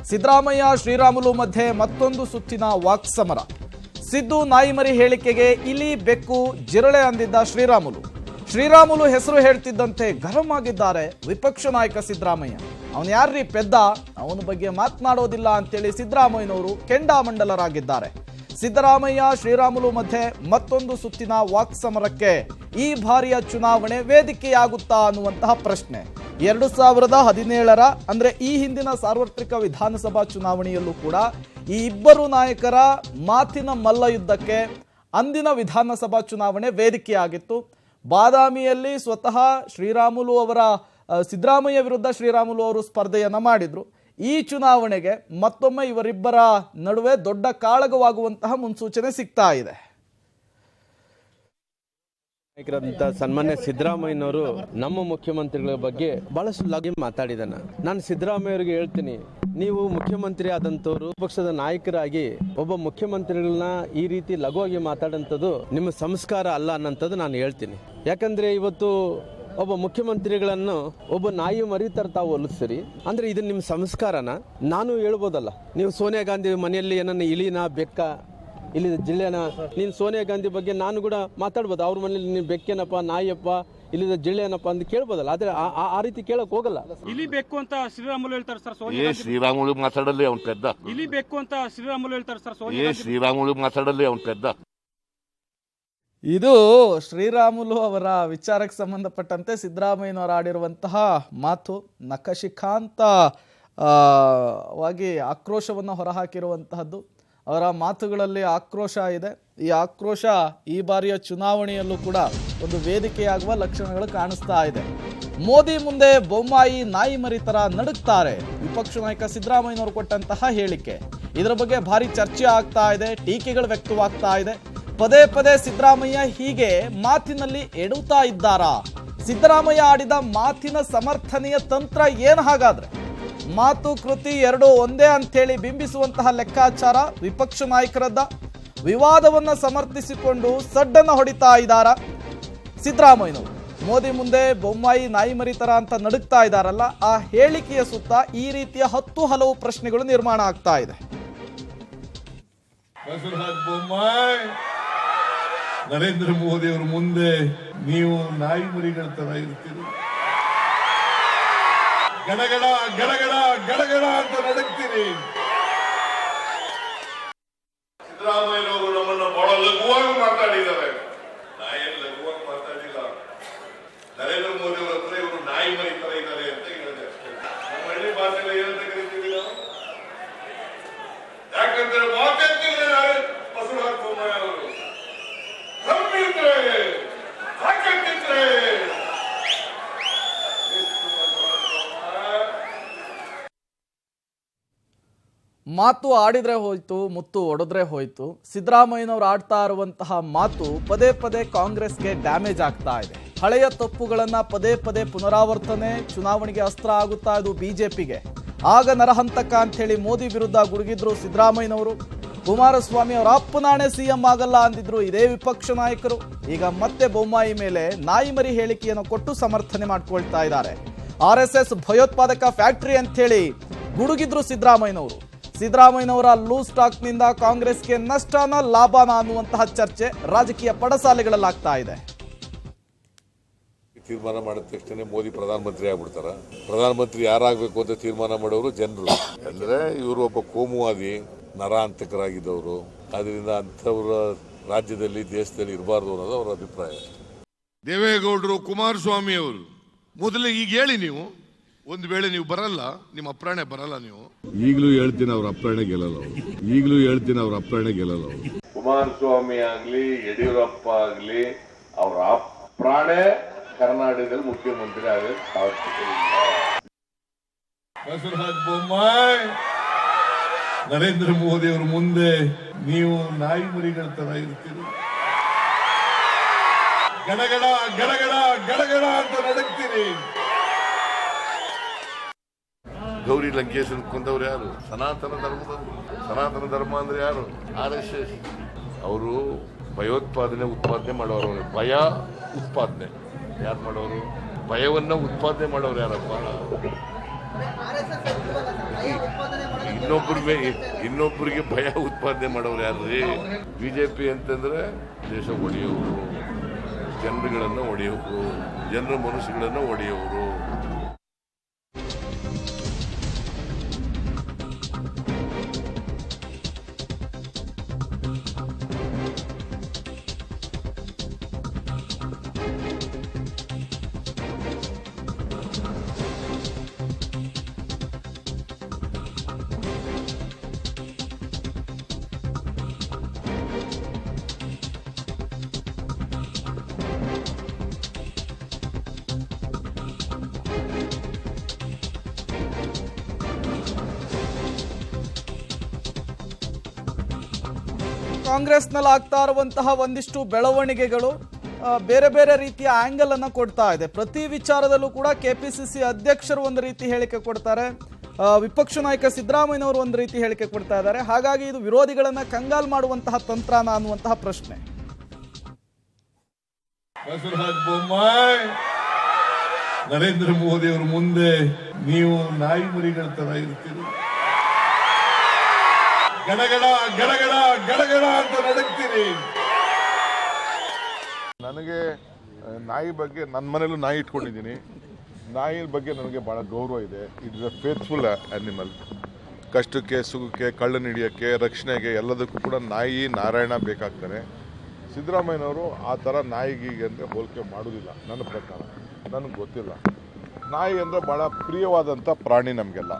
ಸಿದ್ದರಾಮಯ್ಯ ಶ್ರೀರಾಮುಲು ಮಧ್ಯೆ ಮತ್ತೊಂದು ಸುತ್ತಿನ ವಾಕ್ಸಮರ. ಸಿದ್ದು ನಾಯಿಮರಿ ಹೇಳಿಕೆಗೆ ಇಲಿ ಬೆಕ್ಕು ಜಿರಳೆ ಅಂದಿದ್ದ ಶ್ರೀರಾಮುಲು ಹೆಸರು ಹೇಳ್ತಿದ್ದಂತೆ ಗರಂ ಆಗಿದ್ದಾರೆ ವಿಪಕ್ಷ ನಾಯಕ ಸಿದ್ದರಾಮಯ್ಯ. ಅವನು ಯಾರ್ರೀ ಪೆದ್ದ, ಅವನ ಬಗ್ಗೆ ಮಾತನಾಡೋದಿಲ್ಲ ಅಂತೇಳಿ ಸಿದ್ದರಾಮಯ್ಯನವರು ಕೆಂಡಾಮಂಡಲರಾಗಿದ್ದಾರೆ. ಸಿದ್ದರಾಮಯ್ಯ ಶ್ರೀರಾಮುಲು ಮಧ್ಯೆ ಮತ್ತೊಂದು ಸುತ್ತಿನ ವಾಕ್ಸಮರಕ್ಕೆ ಈ ಬಾರಿಯ ಚುನಾವಣೆ ವೇದಿಕೆಯಾಗುತ್ತಾ ಅನ್ನುವಂತಹ ಪ್ರಶ್ನೆ. 2017 ಅಂದ್ರೆ ಈ ಹಿಂದಿನ ಸಾರ್ವತ್ರಿಕ ವಿಧಾನಸಭಾ ಚುನಾವಣೆಯಲ್ಲೂ ಕೂಡ ಈ ಇಬ್ಬರು ನಾಯಕರ ಮಾತಿನ ಮಲ್ಲಯುದ್ಧಕ್ಕೆ ಅಂದಿನ ವಿಧಾನಸಭಾ ಚುನಾವಣೆ ವೇದಿಕೆಯಾಗಿತ್ತು. ಬಾದಾಮಿಯಲ್ಲಿ ಸ್ವತಃ ಸಿದ್ದರಾಮಯ್ಯ ವಿರುದ್ಧ ಶ್ರೀರಾಮುಲು ಅವರು ಸ್ಪರ್ಧೆಯನ್ನ ಮಾಡಿದ್ರು. ಈ ಚುನಾವಣೆಗೆ ಮತ್ತೊಮ್ಮೆ ಇವರಿಬ್ಬರ ನಡುವೆ ದೊಡ್ಡ ಕಾಳಗವಾಗುವಂತಹ ಮುನ್ಸೂಚನೆ ಸಿಗ್ತಾ ಇದೆ. ಸನ್ಮಾನ್ಯ ಸಿದ್ದರಾಮಯ್ಯನವರು ನಮ್ಮ ಮುಖ್ಯಮಂತ್ರಿಗಳ ಬಗ್ಗೆ ಬಹಳಷ್ಟು ಲಘು ಮಾತಾಡಿದಾನೆ. ನಾನು ಸಿದ್ದರಾಮಯ್ಯ ಅವರಿಗೆ ಹೇಳ್ತೀನಿ, ನೀವು ಮುಖ್ಯಮಂತ್ರಿ ಆದಂತವರು ಪಕ್ಷದ ನಾಯಕರಾಗಿ ಒಬ್ಬ ಮುಖ್ಯಮಂತ್ರಿಗಳನ್ನ ಈ ರೀತಿ ಲಘುವಾಗಿ ಮಾತಾಡಂಥದ್ದು ನಿಮ್ಮ ಸಂಸ್ಕಾರ ಅಲ್ಲ ಅನ್ನೋಂಥದ್ದು ನಾನು ಹೇಳ್ತೀನಿ. ಯಾಕಂದ್ರೆ ಇವತ್ತು ಒಬ್ಬ ಮುಖ್ಯಮಂತ್ರಿಗಳನ್ನು ಒಬ್ಬ ನಾಯಿ ಮರಿತರ ತಾವು ಹೋಲಿಸ್ತೀರಿ ಅಂದ್ರೆ ಇದು ನಿಮ್ಮ ಸಂಸ್ಕಾರನ? ನಾನು ಹೇಳ್ಬೋದಲ್ಲ, ನೀವು ಸೋನಿಯಾ ಗಾಂಧಿ ಮನೆಯಲ್ಲಿ ಏನನ್ನ ಇಲಿನ ಬೆಕ್ಕ ಇಲ್ಲಿ ಜಿಲ್ಲೆನ, ನೀನು ಸೋನಿಯಾ ಗಾಂಧಿ ಬಗ್ಗೆ ನಾನು ಕೂಡ ಮಾತಾಡ್ಬೋದು. ಅವ್ರ ಮನೇಲಿ ನೀನು ಬೆಕ್ಕೇನಪ್ಪ ನಾಯಿಯಪ್ಪ ಇಲ್ಲಿದ ಜಿಲ್ಲೆನಪ್ಪ ಅಂತ ಕೇಳ್ಬೋದಲ್ಲ. ಆದ್ರೆ ಆ ರೀತಿ ಕೇಳಕ್ ಹೋಗಲ್ಲ. ಇಲ್ಲಿ ಬೇಕು ಅಂತ ಶ್ರೀರಾಮುಲು ಹೇಳ್ತಾರೆ ಸರ್. ಶ್ರೀರಾಮುಲು ಮಾತಾಡಲಿ ಅವನ್ ಪೆದ್ದ. ಇಲ್ಲಿ ಬೇಕು ಅಂತ ಶ್ರೀರಾಮುಲು ಹೇಳ್ತಾರೆ ಸರ್. ಶ್ರೀರಾಮುಲು ಮಾತಾಡಲಿ ಅವನ್ ಪೆದ್ದ. ಇದು ಶ್ರೀರಾಮುಲು ಅವರ ವಿಚಾರಕ್ಕೆ ಸಂಬಂಧಪಟ್ಟಂತೆ ಸಿದ್ದರಾಮಯ್ಯನವರು ಆಡಿರುವಂತಹ ಮಾತು. ನಖಶಿಖಾಂತವಾಗಿ ಆಕ್ರೋಶವನ್ನು ಹೊರಹಾಕಿರುವಂತಹದ್ದು. ಅವರ ಮಾತುಗಳಲ್ಲಿ ಆಕ್ರೋಶ ಇದೆ. ಈ ಆಕ್ರೋಶ ಈ ಬಾರಿಯ ಚುನಾವಣೆಯಲ್ಲೂ ಕೂಡ ಒಂದು ವೇದಿಕೆಯಾಗುವ ಲಕ್ಷಣಗಳು ಕಾಣಿಸ್ತಾ ಇದೆ. ಮೋದಿ ಮುಂದೆ ಬೊಮ್ಮಾಯಿ ನಾಯಿ ಮರಿ ತರ ನಡುಕ್ತಾರೆ ವಿಪಕ್ಷ ನಾಯಕ ಸಿದ್ದರಾಮಯ್ಯನವರು ಕೊಟ್ಟಂತಹ ಹೇಳಿಕೆ. ಇದರ ಬಗ್ಗೆ ಭಾರಿ ಚರ್ಚೆ ಆಗ್ತಾ ಇದೆ, ಟೀಕೆಗಳು ವ್ಯಕ್ತವಾಗ್ತಾ ಇದೆ. ಪದೇ ಪದೇ ಸಿದ್ದರಾಮಯ್ಯ ಹೀಗೆ ಮಾತಿನಲ್ಲಿ ಎಡುತ್ತಾ ಇದ್ದಾರಾ? ಸಿದ್ದರಾಮಯ್ಯ ಆಡಿದ ಮಾತಿನ ಸಮರ್ಥನೆಯ ತಂತ್ರ ಏನು ಹಾಗಾದ್ರೆ? ಮಾತು ಕೃತಿ ಎರಡೂ ಒಂದೇ ಅಂತೇಳಿ ಬಿಂಬಿಸುವಂತಹ ಲೆಕ್ಕಾಚಾರ ವಿಪಕ್ಷ ನಾಯಕರದ್ದ? ವಿವಾದವನ್ನ ಸಮರ್ಥಿಸಿಕೊಂಡು ಸಡ್ಡನ್ನು ಹೊಡಿತಾ ಇದ್ದಾರಾ ಸಿದ್ದರಾಮಯ್ಯನವರು? ಮೋದಿ ಮುಂದೆ ಬೊಮ್ಮಾಯಿ ನಾಯಿ ಮರಿತರ ಅಂತ ನಡುಕ್ತಾ ಇದ್ದಾರಲ್ಲ, ಆ ಹೇಳಿಕೆಯ ಸುತ್ತ ಈ ರೀತಿಯ ಹಲವು ಪ್ರಶ್ನೆಗಳು ನಿರ್ಮಾಣ ಆಗ್ತಾ ಇದೆ. ನರೇಂದ್ರ ಮೋದಿ ಅವರ ಮುಂದೆ ನೀವು ನಾಯಿ ಮರಿಗಳ ತರ ಇರ್ತೀರಿ, ಗಡಗಡ ಗಡಗಡ ಗಡಗಡ ಅಂತ ನಡುಕ್ತೀರಿ. ಸಿದ್ದರಾಮಯ್ಯನವರು ನಮ್ಮನ್ನ ಬಹಳ ಲಘುವಾಗಿ ಮಾತಾಡಿದ್ದಾರೆ. ನಾಯಿಯನ್ನು ಲಘುವಾಗಿ ಮಾತಾಡಿಲ್ಲ. ನರೇಂದ್ರ ಮೋದಿ ಅವರ ಹತ್ರ ಇವರು ನಾಯಿ ಮರಿ ತರ ಇದ್ದಾರೆ ಅಂತ ಹೇಳಿದೆ ಅಷ್ಟೇ. ನಮ್ಮ ಹಳ್ಳಿ ಭಾಷೆಯಲ್ಲಿ ಏನಂತ ಕರಿತೀವಿ ನಾವು? ಯಾಕಂದ್ರೆ ಮಾತಾಡ್ತಿದ್ರೆ ಬಸವರಾಜ ಬೊಮ್ಮಾಯಿ ಅವರು ಮಾತು ಆಡಿದ್ರೆ ಹೋಯ್ತು, ಮುತ್ತು ಒಡೆದ್ರೆ ಹೋಯ್ತು. ಸಿದ್ದರಾಮಯ್ಯನವರು ಆಡ್ತಾ ಇರುವಂತಹ ಮಾತು ಪದೇ ಪದೇ ಕಾಂಗ್ರೆಸ್ಗೆ ಡ್ಯಾಮೇಜ್ ಆಗ್ತಾ ಇದೆ. ಹಳೆಯ ತಪ್ಪುಗಳನ್ನ ಪದೇ ಪದೇ ಪುನರಾವರ್ತನೆ ಚುನಾವಣೆಗೆ ಅಸ್ತ್ರ ಆಗುತ್ತಾ ಇದು ಬಿಜೆಪಿಗೆ. ಆಗ ನರಹಂತಕ ಅಂತ ಹೇಳಿ ಮೋದಿ ವಿರುದ್ಧ ಗುಡುಗಿದ್ರು ಸಿದ್ದರಾಮಯ್ಯನವರು. ಕುಮಾರಸ್ವಾಮಿ ಅವರ ಅಪ್ಪನಾಣೆ ಸಿಎಂ ಆಗಲ್ಲ ಅಂದಿದ್ರು ಇದೇ ವಿಪಕ್ಷ ನಾಯಕರು. ಈಗ ಮತ್ತೆ ಬೊಮ್ಮಾಯಿ ಮೇಲೆ ನಾಯಿ ಮರಿ ಹೇಳಿಕೆಯನ್ನು ಕೊಟ್ಟು ಸಮರ್ಥನೆ ಮಾಡ್ಕೊಳ್ತಾ ಇದ್ದಾರೆ. RSS ಭಯೋತ್ಪಾದಕ ಫ್ಯಾಕ್ಟರಿ ಅಂತ ಹೇಳಿ ಗುಡುಗಿದ್ರು ಸಿದ್ದರಾಮಯ್ಯನವರ ಲೂಸ್ ಟಾಕ್ ನಿಂದ ಕಾಂಗ್ರೆಸ್ಗೆ ನಷ್ಟನ ಲಾಭನ ಅನ್ನುವಂತಹ ಚರ್ಚೆ ರಾಜಕೀಯ ಪಡಸಾಲೆಗಳಲ್ಲಾಗ್ತಾ ಇದೆ. ತೀರ್ಮಾನ ಮಾಡಿದ ತಕ್ಷಣ ಮೋದಿ ಪ್ರಧಾನಮಂತ್ರಿ ಆಗ್ಬಿಡ್ತಾರ? ಪ್ರಧಾನಮಂತ್ರಿ ಯಾರಾಗಬೇಕು ಅಂತ ತೀರ್ಮಾನ ಮಾಡೋರು ಜನರು. ಅಂದ್ರೆ ಇವರು ಒಬ್ಬ ಕೋಮುವಾದಿ ನರಹಂತಕರಾಗಿದ್ದವರು. ಅದರಿಂದ ಅಂಥವ್ರ ರಾಜ್ಯದಲ್ಲಿ ದೇಶದಲ್ಲಿ ಇರಬಾರ್ದು ಅನ್ನೋದು ಅವರ ಅಭಿಪ್ರಾಯ. ದೇವೇಗೌಡರು, ಕುಮಾರಸ್ವಾಮಿ ಅವರು ಮೊದಲು ಈಗ ಹೇಳಿ, ನೀವು ಒಂದು ವೇಳೆ ನೀವು ಬರಲ್ಲ, ನಿಮ್ಮ ಅಪ್ರಾಣೆ ಬರಲ್ಲ. ನೀವು ಈಗಲೂ ಹೇಳ್ತೀನಿ ಅವ್ರ ಅಪ್ರಾಣೆ ಗೆಲ್ಲಲ್ಲ. ಕುಮಾರಸ್ವಾಮಿ ಆಗ್ಲಿ ಯಡಿಯೂರಪ್ಪ ಆಗ್ಲಿ ಅವರ ಅಪ್ರಾಣೆ ಕರ್ನಾಟಕದಲ್ಲಿ ಮುಖ್ಯಮಂತ್ರಿ ಆಗಕ್ಕೆ ಸಾಧ್ಯತೆ ಇಲ್ಲ. ಬಸವರಾಜ ಬೊಮ್ಮಾಯಿ, ನರೇಂದ್ರ ಮೋದಿ ಅವರ ಮುಂದೆ ನೀವು ನಾಯಿ ಮರಿಗಳ ತರ ಇರ್ತೀರಿ, ಗಡಗಡ ಗಡಗಡ ಗಡಗಡ ಅಂತ ನಡುಕ್ತೀರಿ. ಗೌರಿ ಲಂಕೇಶನ್ ಕೊಂದವ್ರು ಯಾರು? ಸನಾತನ ಧರ್ಮ ಅಂದ್ರೆ ಯಾರು? RSS. ಅವರು ಭಯೋತ್ಪಾದನೆ ಉತ್ಪಾದನೆ ಮಾಡೋರು. ಭಯ ಉತ್ಪಾದನೆ ಯಾರು ಮಾಡೋರು? ಭಯವನ್ನ ಉತ್ಪಾದನೆ ಮಾಡೋರು ಯಾರಪ್ಪ? ಇನ್ನೊಬ್ಬರಿಗೆ ಭಯ ಉತ್ಪಾದನೆ ಮಾಡೋರು ಯಾರ್ರಿ? ಬಿಜೆಪಿ ಅಂತಂದ್ರೆ ದೇಶ ಒಡೆಯೋರು, ಜನರುಗಳನ್ನು ಒಡೆಯೋರು, ಜನರ ಮನಸ್ಸುಗಳನ್ನು ಒಡೆಯೋರು. ಕಾಂಗ್ರೆಸ್ನಲ್ಲಿ ಆಗ್ತಾ ಇರುವಂತಹ ಒಂದಿಷ್ಟು ಬೆಳವಣಿಗೆಗಳು ಬೇರೆ ಬೇರೆ ರೀತಿಯ ಆಂಗಲ್ ಅನ್ನು ಕೊಡ್ತಾ ಇದೆ. ಪ್ರತಿ ವಿಚಾರದಲ್ಲೂ ಕೂಡ ಕೆಪಿಸಿಸಿ ಅಧ್ಯಕ್ಷರು ಒಂದು ರೀತಿ ಹೇಳಿಕೆ ಕೊಡ್ತಾರೆ, ವಿಪಕ್ಷ ನಾಯಕ ಸಿದ್ದರಾಮಯ್ಯನವರು ಒಂದು ರೀತಿ ಹೇಳಿಕೆ ಕೊಡ್ತಾ ಇದ್ದಾರೆ. ಹಾಗಾಗಿ ಇದು ವಿರೋಧಿಗಳನ್ನ ಕಂಗಾಲ್ ಮಾಡುವಂತಹ ತಂತ್ರನ ಅನ್ನುವಂತಹ ಪ್ರಶ್ನೆ. ಬಸವರಾಜ ಬೊಮ್ಮಾಯಿ, ನರೇಂದ್ರ ಮೋದಿ ಅವರ ಮುಂದೆ ನೀವು ನಾಯಿ ಮರಿಗಳ ತರ ಇರ್ತೀರಿ. ಗಡಗಡ ಗಡಗಡ ಗಡಗಡ ಅಂತ ನಡಕ್ತೀರಿ. ನನಗೆ ನಾಯಿ ಬಗ್ಗೆ, ನನ್ನ ಮನೇಲೂ ನಾಯಿ ಇಟ್ಕೊಂಡಿದ್ದೀನಿ. ನಾಯಿ ಬಗ್ಗೆ ನನಗೆ ಭಾಳ ಗೌರವ ಇದೆ. It is a faithful animal. ಕಷ್ಟಕ್ಕೆ, ಸುಖಕ್ಕೆ, ಕಳ್ಳನ ಹಿಡಿಯೋಕ್ಕೆ, ರಕ್ಷಣೆಗೆ ಎಲ್ಲದಕ್ಕೂ ಕೂಡ ನಾಯಿ ನಾರಾಯಣ ಬೇಕಾಗ್ತಾನೆ. ಸಿದ್ದರಾಮಯ್ಯನವರು ಆ ಥರ ನಾಯಿಗೆ ಅಂದರೆ ಹೋಲಿಕೆ ಮಾಡೋದಿಲ್ಲ ನನ್ನ ಪ್ರಕಾರ. ನನಗೆ ಗೊತ್ತಿಲ್ಲ. ನಾಯಿ ಅಂದರೆ ಭಾಳ ಪ್ರಿಯವಾದಂಥ ಪ್ರಾಣಿ ನಮಗೆಲ್ಲ.